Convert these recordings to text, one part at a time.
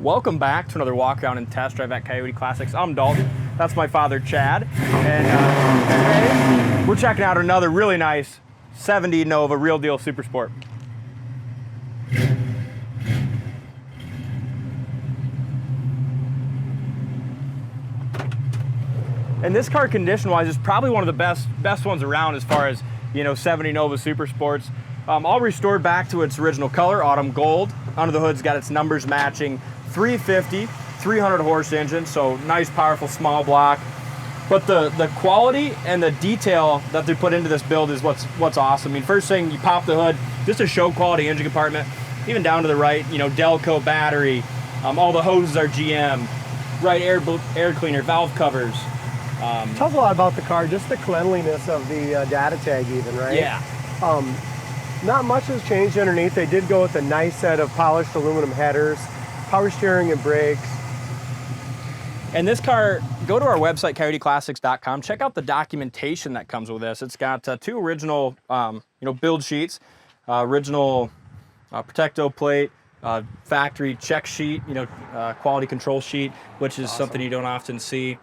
Welcome back to another walk around and test drive at Coyote Classics. I'm Dalton. That's my father, Chad. And today we're checking out another really nice 70 Nova Real Deal Super Sport. And this car, condition-wise, is probably one of the best ones around as far as, 70 Nova Super Sports. All restored back to its original color, autumn gold. Under the hood's got its numbers matching 350, 300 horse engine, so nice, powerful, small block. But the quality and the detail that they put into this build is what's awesome. I mean, first thing, you pop the hood, just a show quality engine compartment, even down to the right, Delco battery. All the hoses are GM, right air cleaner, valve covers. Tells a lot about the car, just the cleanliness of the data tag even, right? Yeah. Not much has changed underneath. They did go with a nice set of polished aluminum headers, power steering and brakes. And this car, go to our website, coyoteclassics.com. Check out the documentation that comes with this. It's got two original, build sheets, original Protecto plate, factory check sheet, quality control sheet, which is something you don't often see.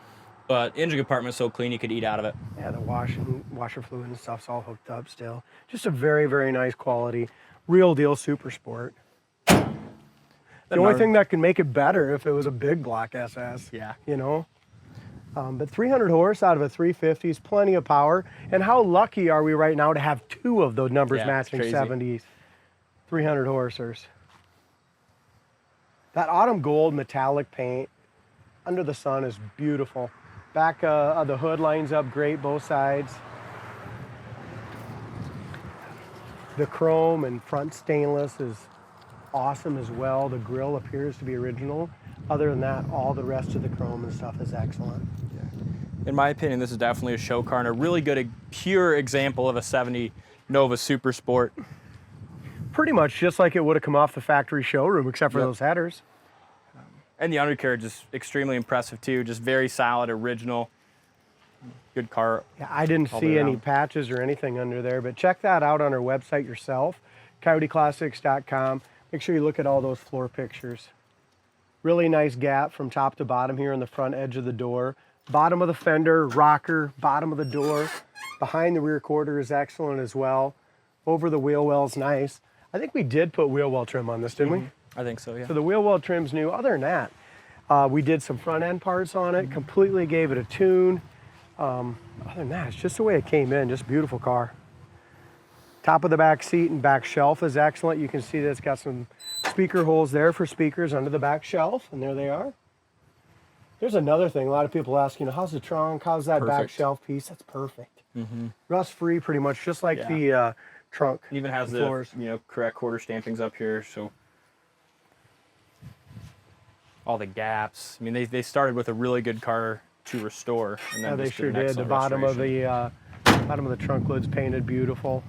But engine compartment's so clean you could eat out of it. Yeah, the washer fluid and stuff's all hooked up still. Just a very, very nice quality, real deal super sport. The only thing that can make it better if it was a big block SS. Yeah. But 300 horse out of a 350 is plenty of power. And how lucky are we right now to have two of those numbers matching 70s, 300 horsers. That autumn gold metallic paint under the sun is beautiful. Back of the hood lines up great, both sides. The chrome and front stainless is awesome as well. The grille appears to be original. Other than that, all the rest of the chrome and stuff is excellent. Yeah. In my opinion, this is definitely a show car and a really good, pure example of a 70 Nova Super Sport. Pretty much just like it would have come off the factory showroom, except for those headers. And the undercarriage is extremely impressive too, just very solid, original, good car. Yeah, I didn't see any patches or anything under there, but check that out on our website yourself, coyoteclassics.com. Make sure you look at all those floor pictures. Really nice gap from top to bottom here on the front edge of the door. Bottom of the fender, rocker, bottom of the door. Behind the rear quarter is excellent as well. Over the wheel well's nice. I think we did put wheel well trim on this, didn't we? I think so, yeah. So the wheel well trim's new. Other than that, we did some front end parts on it, completely gave it a tune. Other than that, it's just the way it came in, just a beautiful car. Top of the back seat and back shelf is excellent. You can see that it's got some speaker holes there for speakers under the back shelf, and there they are. There's another thing, a lot of people ask, how's the trunk, how's that back shelf piece? That's perfect. Rust-free pretty much, just like the trunk. It even has floors. The correct quarter stampings up here, so all the gaps. I mean, they started with a really good car to restore, and then they sure did. The bottom of the trunk lid's painted beautiful.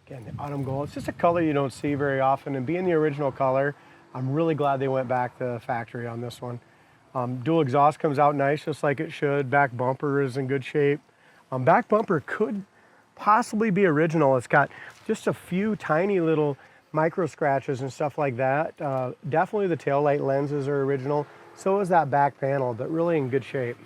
Again, the autumn gold. It's just a color you don't see very often, and being the original color, I'm really glad they went back to factory on this one. Dual exhaust comes out nice, just like it should. Back bumper is in good shape. Back bumper could possibly be original. It's got just a few tiny little micro scratches and stuff like that. Definitely the taillight lenses are original. So is that back panel, but really in good shape.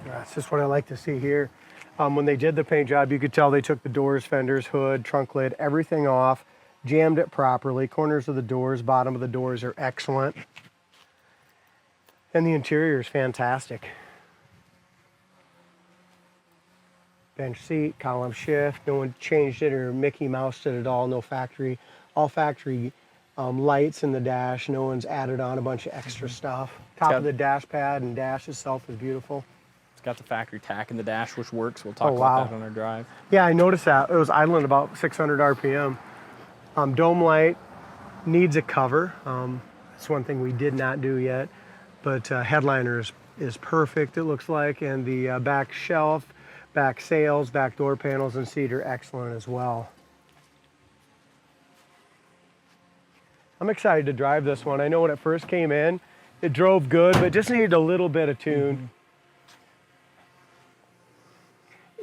That's just what I like to see here. When they did the paint job, you could tell they took the doors, fenders, hood, trunk lid, everything off, jammed it properly. Corners of the doors, bottom of the doors are excellent. And the interior is fantastic. Bench seat, column shift, no one changed it or Mickey Moused it at all, no factory, all factory lights in the dash, no one's added on a bunch of extra stuff. Top of the dash pad and dash itself is beautiful. It's got the factory tack in the dash, which works. We'll talk about that on our drive. Yeah, I noticed that. It was idling about 600 RPM. Dome light needs a cover. That's one thing we did not do yet, but headliner is perfect, it looks like, and the back shelf, back sails, back door panels, and seat are excellent as well. I'm excited to drive this one. I know when it first came in, it drove good, but just needed a little bit of tune.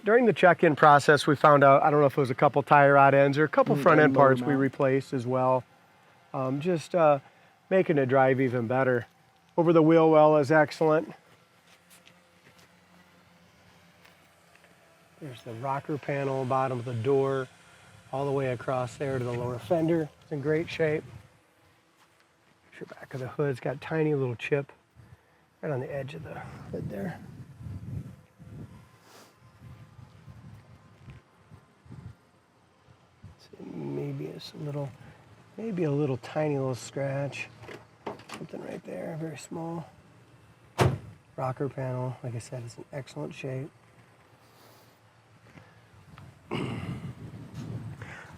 during the check-in process, we found out, I don't know if it was a couple tie rod ends or a couple front end parts we replaced as well. Just making the drive even better. Over the wheel well is excellent. There's the rocker panel, bottom of the door, all the way across there to the lower fender. It's in great shape. Your back of the hood's got a tiny little chip right on the edge of the hood there. Maybe a little tiny little scratch. Something right there, very small. Rocker panel, like I said, is in excellent shape.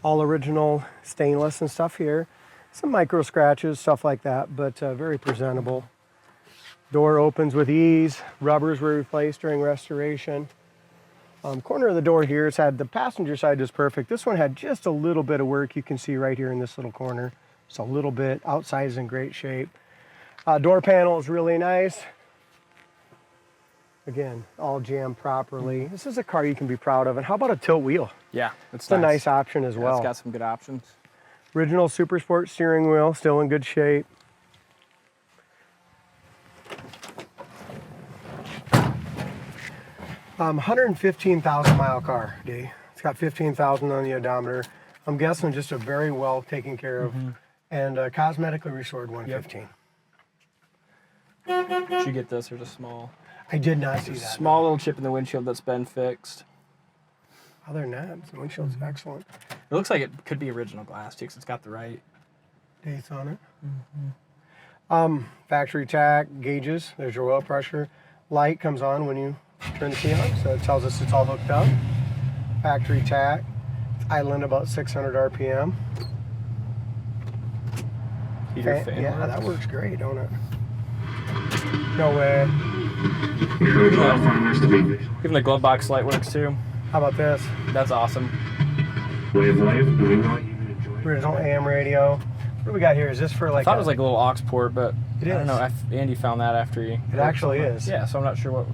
All original stainless and stuff here. Some micro scratches, stuff like that, but very presentable. Door opens with ease. Rubbers were replaced during restoration. Corner of the door here, it's had the passenger side is perfect. This one had just a little bit of work you can see right here in this little corner. Just a little bit. Outside is in great shape. Door panel is really nice. Again, all jammed properly. This is a car you can be proud of. And how about a tilt wheel? Yeah, it's a nice option as well. It's got some good options. Original Super Sport steering wheel, still in good shape. Um, 115,000 mile car, D. It's got 15,000 on the odometer. I'm guessing just a very well taken care of and cosmetically restored 115. Yep. Did you get this? There's a small. I did not see that. Small little chip in the windshield that's been fixed. Other than that, the windshield's excellent. It looks like it could be original glass too, 'cause it's got the right dates on it. Factory tack gauges. There's your oil pressure. Light comes on when you turn the key on, so it tells us it's all hooked up. Factory tack. It's idling about 600 RPM. Heater fan. Yeah, that works great, don't it? No way. Even the glove box light works too. How about this? That's awesome. Original AM radio. What do we got here? Is this for like? I thought it was like a little aux port, but it is. I don't know. Andy found that after he. It actually is. Yeah, so I'm not sure what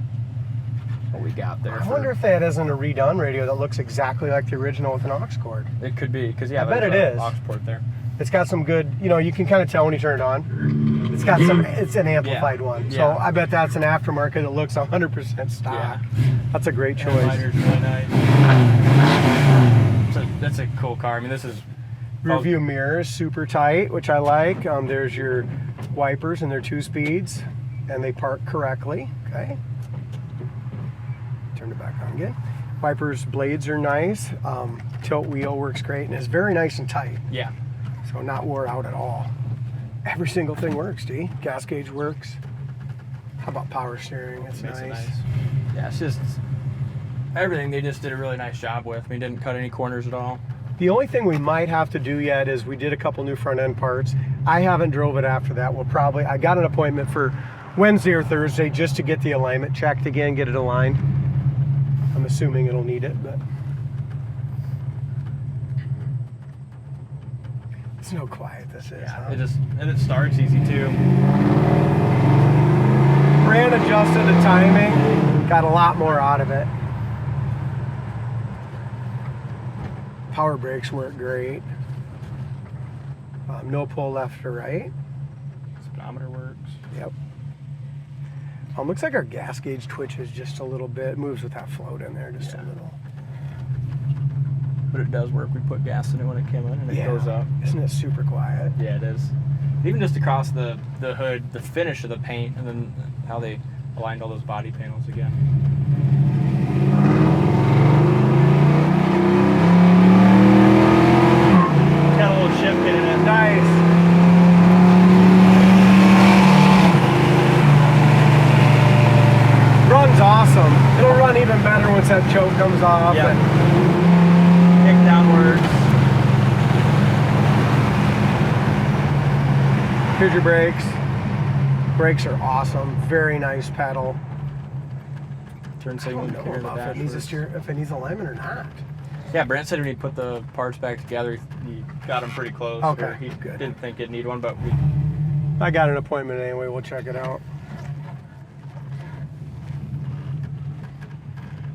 we got there. I wonder if that isn't a redone radio that looks exactly like the original with an aux cord. It could be, because yeah, I bet it is. Aux port there. It's got some good, you know, you can kind of tell when you turn it on. It's got some, it's an amplified one. So I bet that's an aftermarket that looks 100% stock. Yeah. That's a great choice. Really nice. That's a cool car. I mean, this is... Rear view mirrors, super tight, which I like. There's your wipers and they're 2 speeds, and they park correctly, okay? Turn it back on again. Wipers, blades are nice. Tilt wheel works great, and it's very nice and tight. Yeah. So not wore out at all. Every single thing works, D. Gas gauge works. How about power steering? It's nice. Yeah, it's just everything they just did a really nice job with. I mean, didn't cut any corners at all. The only thing we might have to do yet is we did a couple new front end parts. I haven't drove it after that. I got an appointment for Wednesday or Thursday just to get the alignment checked again, get it aligned. I'm assuming it'll need it, but it's no quiet this is. Yeah, huh? it starts easy too. Brand adjusted the timing, got a lot more out of it. Power brakes work great. No pull left or right. Speedometer works. Yep. Looks like our gas gauge twitches just a little bit. Moves with that float in there just a little. But it does work. We put gas in it when it came in and it goes up. Isn't it super quiet? Yeah, it is. Even just across the hood, the finish of the paint, and then how they aligned all those body panels again. Got a little shift in it. Nice. Runs awesome. It'll run even better once that choke comes off. Yep. Kick downwards. Here's your brakes. Brakes are awesome. Very nice pedal. Turn signal. I don't know about if it needs alignment or not. Yeah, Brent said when he put the parts back together, he got them pretty close. Okay, he good. Didn't think it'd need one, but I got an appointment anyway. We'll check it out.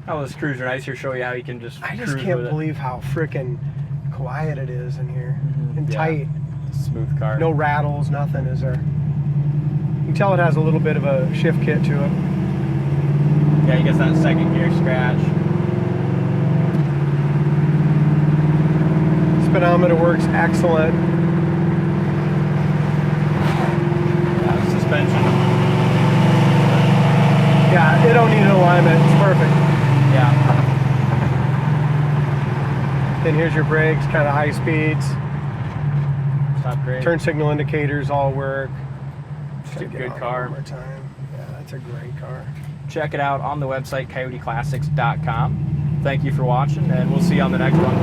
Oh, this cruiser nice here. Show you how you can just. I just cruise can't with it. believe how freaking quiet it is in here and Yeah. tight. Smooth car. No rattles, nothing, is there? You can tell it has a little bit of a shift kit to it. Yeah, you get that second gear scratch. Speedometer works excellent. Yeah, suspension. Yeah, it don't need an alignment. It's perfect. Yeah. Then here's your brakes, kind of high speeds. Stop great. Turn signal indicators all work. Just a Gotta get good on it car. One more time. Yeah, that's a great car. Check it out on the website, coyoteclassics.com. Thank you for watching, and we'll see you on the next one.